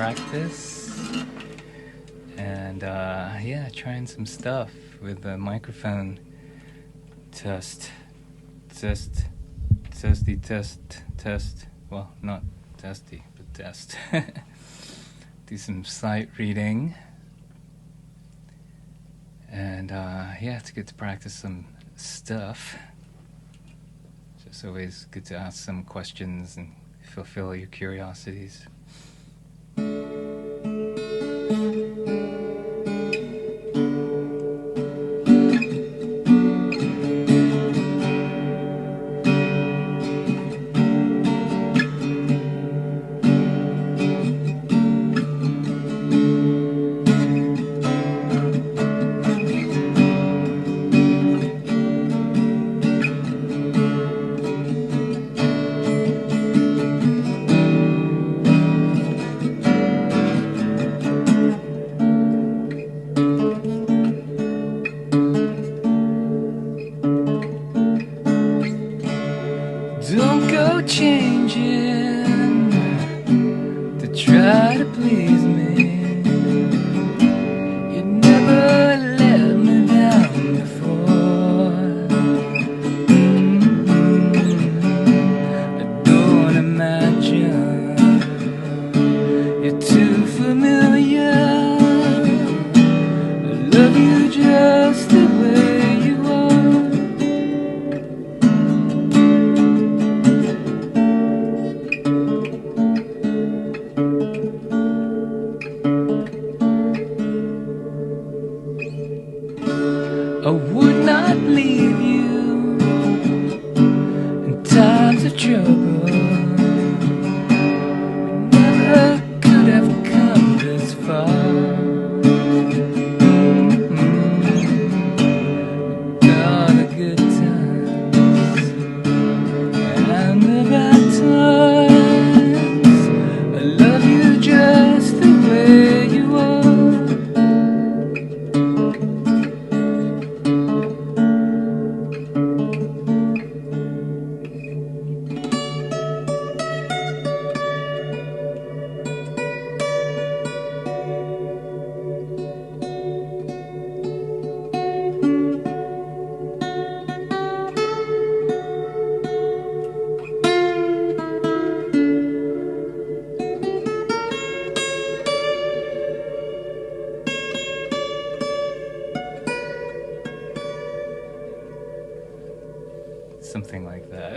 practice. And yeah, trying some stuff with the microphone. Test. Testy, test. Well, not testy, but test. Do some sight reading. And yeah, it's good to practice some stuff. It's always good to ask some questions and fulfill your curiosities. Don't go changing to try to please me. You never let me down before. I don't imagine you're too familiar. I love you just the way you are. I would not leave you in times of trouble. Never could have come this far. All the good times and the bad times. I love you just the way you are. Something like that.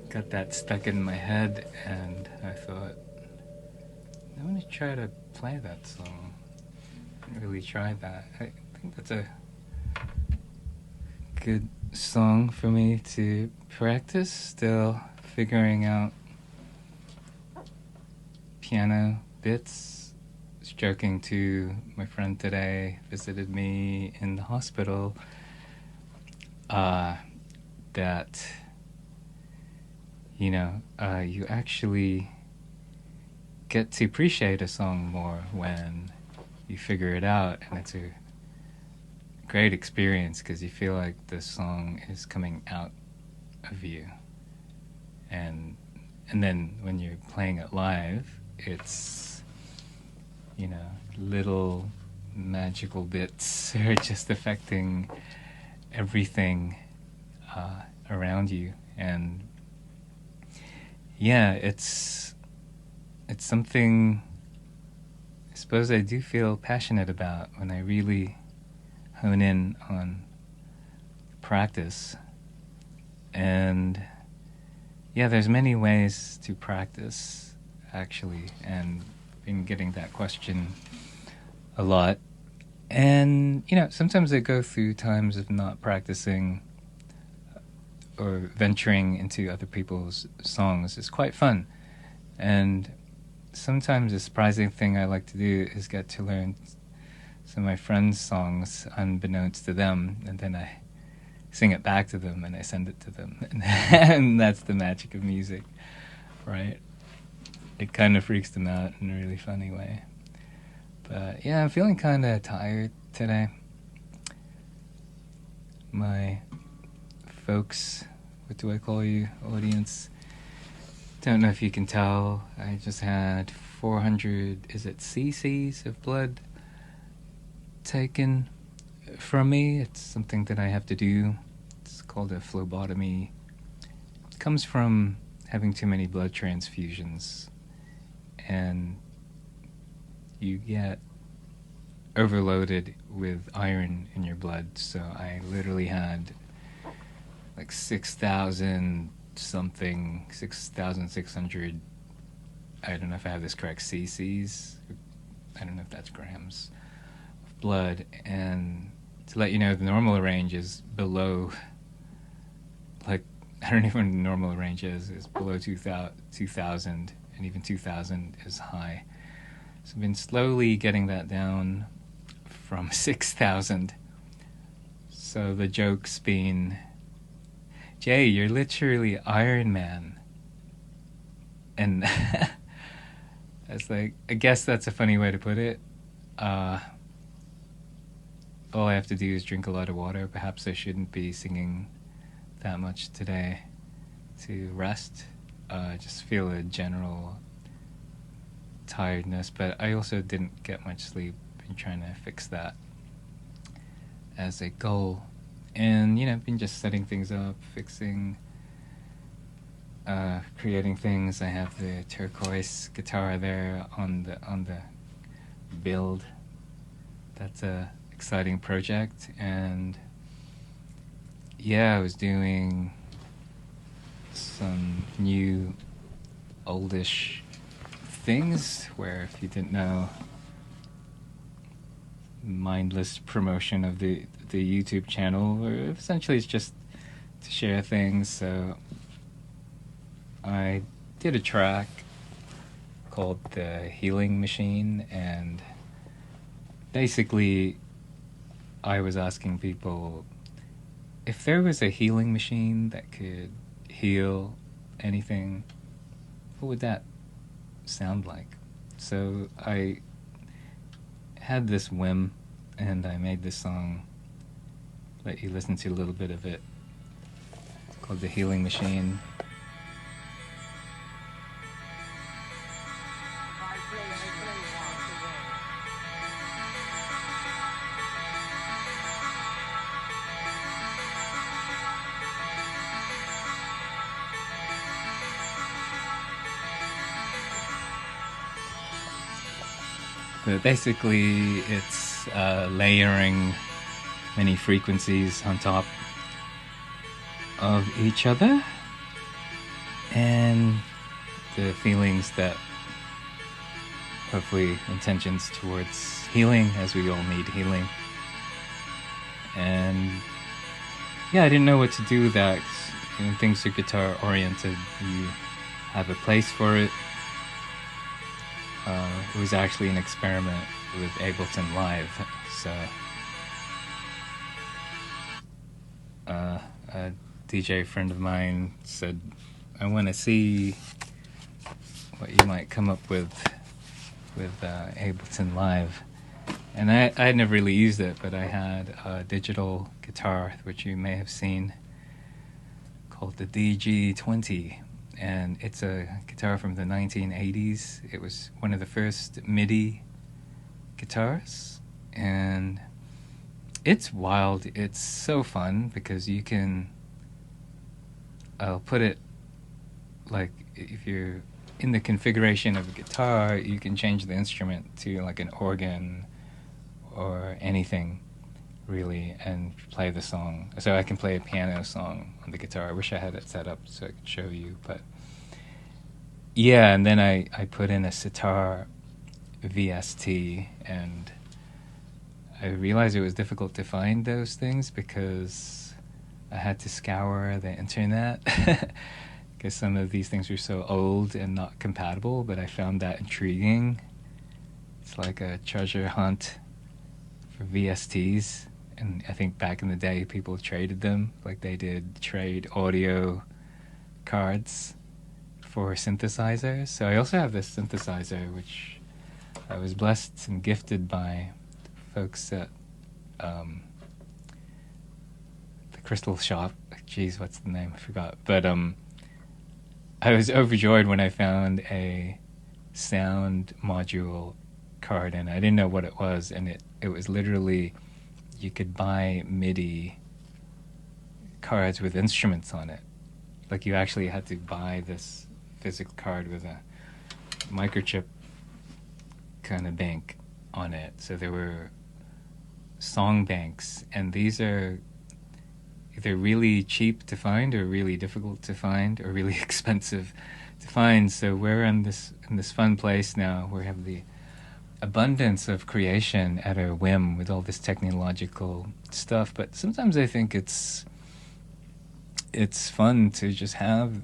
Got that stuck in my head, and I thought, I'm gonna try to play that song. I haven't really tried that. I think that's a good song for me to practice. Still figuring out piano bits. Was joking to my friend today, visited me in the hospital. That, you know, you actually get to appreciate a song more when you figure it out, and it's a great experience because you feel like the song is coming out of you, and then when you're playing it live, it's, you know, little magical bits are just affecting everything around you. And yeah, it's something I suppose I do feel passionate about when I really hone in on practice. And yeah, there's many ways to practice, actually, and been getting that question a lot. And, you know, sometimes I go through times of not practicing or venturing into other people's songs. It's quite fun. And sometimes the surprising thing I like to do is get to learn some of my friends' songs unbeknownst to them, and then I sing it back to them and I send it to them. And that's the magic of music, right? It kind of freaks them out in a really funny way. But yeah, I'm feeling kind of tired today. My folks, what do I call you, audience, don't know if you can tell, I just had 400, is it cc's of blood taken from me. It's something that I have to do. It's called a phlebotomy. It comes from having too many blood transfusions, and you get overloaded with iron in your blood. So I literally had like 6,000 something, 6,600, I don't know if I have this correct, cc's, I don't know if that's grams, of blood. And to let you know, the normal range is below, like, I don't even know what the normal range is below 2,000, and even 2,000 is high. So I've been slowly getting that down from 6,000. So the joke's been, Jay, you're literally Iron Man. And I was like, I guess that's a funny way to put it. All I have to do is drink a lot of water. Perhaps I shouldn't be singing that much today to rest. I just feel a general tiredness, but I also didn't get much sleep. Been trying to fix that as a goal. And, been just setting things up, fixing, creating things. I have the turquoise guitar there on the build. That's a exciting project. And I was doing some new oldish things where, if you didn't know, mindless promotion of the YouTube channel, or essentially it's just to share things. So I did a track called The Healing Machine, and basically I was asking people, if there was a healing machine that could heal anything, what would that sound like? So I had this whim, and I made this song. Let you listen to a little bit of it. It's called The Healing Machine. But basically, it's layering many frequencies on top of each other, and the feelings that, hopefully, intentions towards healing, as we all need healing. And I didn't know what to do with that. When things are guitar oriented, you have a place for it. It was actually an experiment with Ableton Live. So a DJ friend of mine said, I want to see what you might come up with Ableton Live. And I had never really used it, but I had a digital guitar, which you may have seen, called the DG20. And it's a guitar from the 1980s. It was one of the first MIDI guitars. And it's wild. It's so fun because you can... I'll put it like, if you're in the configuration of a guitar, you can change the instrument to like an organ or anything, really, and play the song. So I can play a piano song on the guitar. I wish I had it set up so I could show you, but and then I put in a sitar VST, and I realized it was difficult to find those things because I had to scour the internet because some of these things were so old and not compatible, but I found that intriguing. It's like a treasure hunt for VSTs. And I think back in the day, people traded them, like they did trade audio cards for synthesizers. So I also have this synthesizer, which I was blessed and gifted by folks at the Crystal Shop. Geez, what's the name? I forgot. But I was overjoyed when I found a sound module card, and I didn't know what it was, and it was literally, you could buy MIDI cards with instruments on it. Like, you actually had to buy this physical card with a microchip kind of bank on it. So there were song banks, and these are either really cheap to find or really difficult to find or really expensive to find. So we're in this fun place now where we have the abundance of creation at our whim with all this technological stuff. But sometimes I think it's fun to just have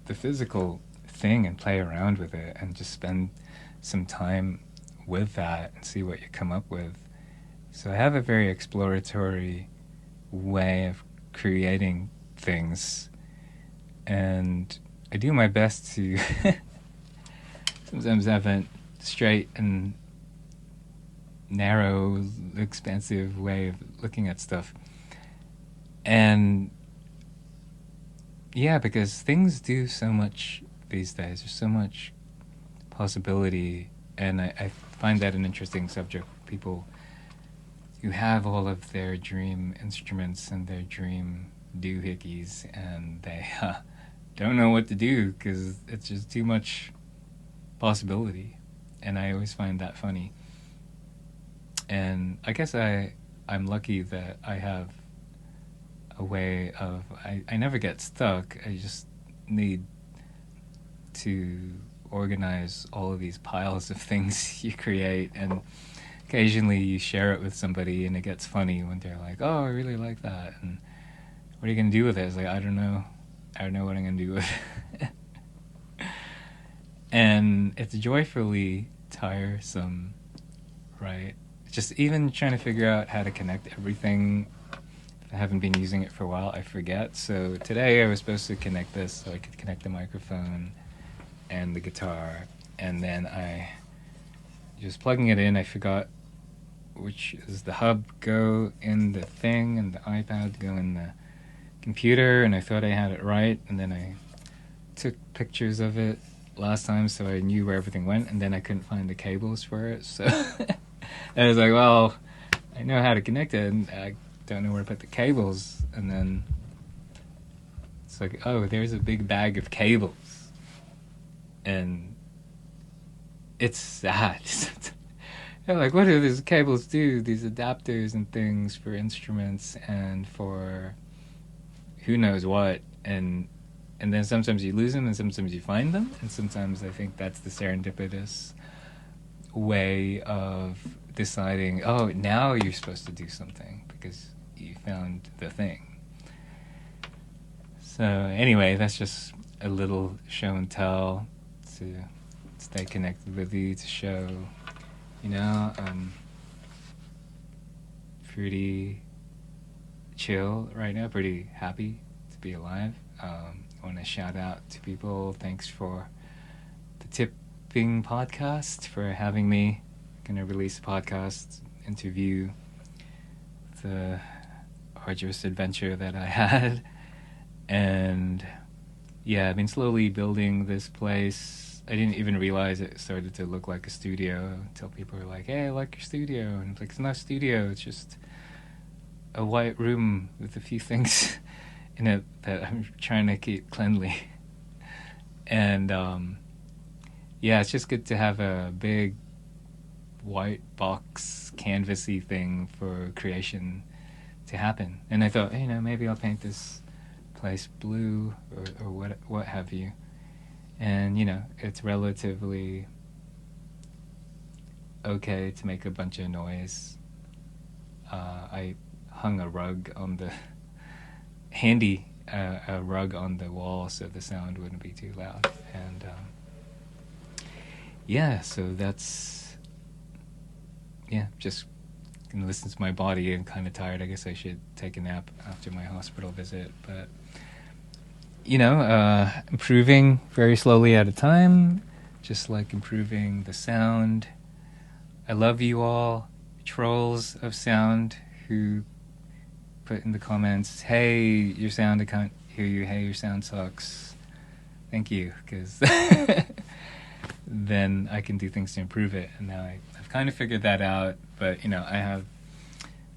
the physical thing and play around with it and just spend some time with that and see what you come up with. So I have a very exploratory way of creating things, and I do my best to sometimes have a straight and narrow, expansive way of looking at stuff. And yeah, because things do so much these days. There's so much possibility, and I find that an interesting subject. People who have all of their dream instruments and their dream doohickeys, and they don't know what to do because it's just too much possibility. And I always find that funny. And I guess I'm lucky that I have a way of, I never get stuck. I just need to organize all of these piles of things you create, and occasionally you share it with somebody and it gets funny when they're like, oh, I really like that, and what are you going to do with it? It's like, I don't know what I'm going to do with it. And it's joyfully tiresome, right? Just even trying to figure out how to connect everything. I haven't been using it for a while, I forget. So today I was supposed to connect this so I could connect the microphone and the guitar, and then I just plugging it in, I forgot which is the hub go in the thing and the iPad go in the computer, and I thought I had it right, and then I took pictures of it last time so I knew where everything went, and then I couldn't find the cables for it, so I was like, well, I know how to connect it, and I don't know where to put the cables, and then it's like, oh, there's a big bag of cables, and it's sad. Like, what do these cables do? These adapters and things for instruments and for who knows what, and then sometimes you lose them and sometimes you find them, and sometimes I think that's the serendipitous way of deciding, oh, now you're supposed to do something because you found the thing. So anyway, that's just a little show and tell to stay connected with you, to show, you know, pretty chill right now, pretty happy to be alive. I want to shout out to people. Thanks for the Tipping podcast, for having me. I'm going to release a podcast interview, the arduous adventure that I had. And yeah, I've been slowly building this place. I didn't even realize it started to look like a studio until people were like, hey, I like your studio. And it's like, it's not a studio, it's just a white room with a few things in it that I'm trying to keep cleanly. And yeah, it's just good to have a big white box canvasy thing for creation to happen. And I thought, hey, you know, maybe I'll paint this place blue or what have you. And, you know, it's relatively okay to make a bunch of noise. I hung a rug on the a rug on the wall so the sound wouldn't be too loud. And yeah, so that's, yeah, just gonna listen to my body. I'm kind of tired. I guess I should take a nap after my hospital visit, but you know, improving very slowly at a time, just like improving the sound. I love you all, trolls of sound, who put in the comments, hey, your sound, I can't hear you, hey, your sound sucks. Thank you, because then I can do things to improve it. And now I've kind of figured that out. But, I have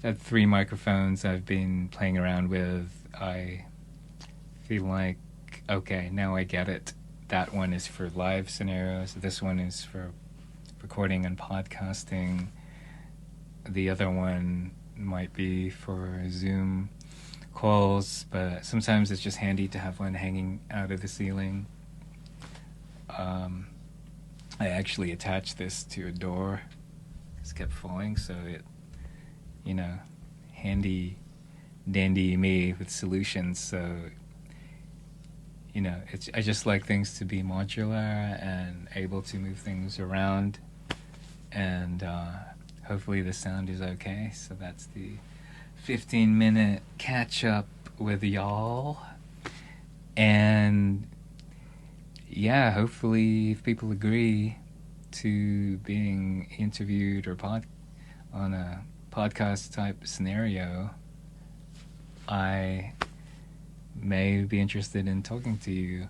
had 3 microphones I've been playing around with. I feel like, okay, now I get it. That one is for live scenarios. This one is for recording and podcasting. The other one might be for Zoom calls, but sometimes it's just handy to have one hanging out of the ceiling. I actually attached this to a door. It's kept falling, so it, handy dandy me with solutions. So, I just like things to be modular and able to move things around. And hopefully the sound is okay. So that's the 15-minute catch-up with y'all. And yeah, hopefully if people agree to being interviewed or on a podcast type scenario, I may be interested in talking to you.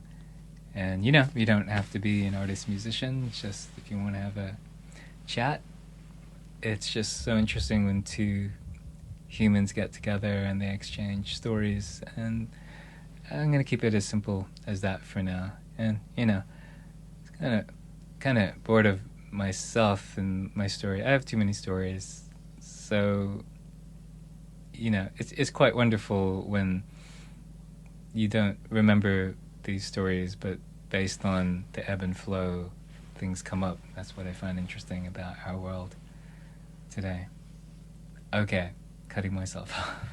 And you don't have to be an artist musician. It's just if you want to have a chat. It's just so interesting when 2 humans get together and they exchange stories, and I'm going to keep it as simple as that for now. And it's kind of bored of myself and my story. I have too many stories, so it's quite wonderful when you don't remember these stories, but based on the ebb and flow, things come up. That's what I find interesting about our world today. Okay, cutting myself off.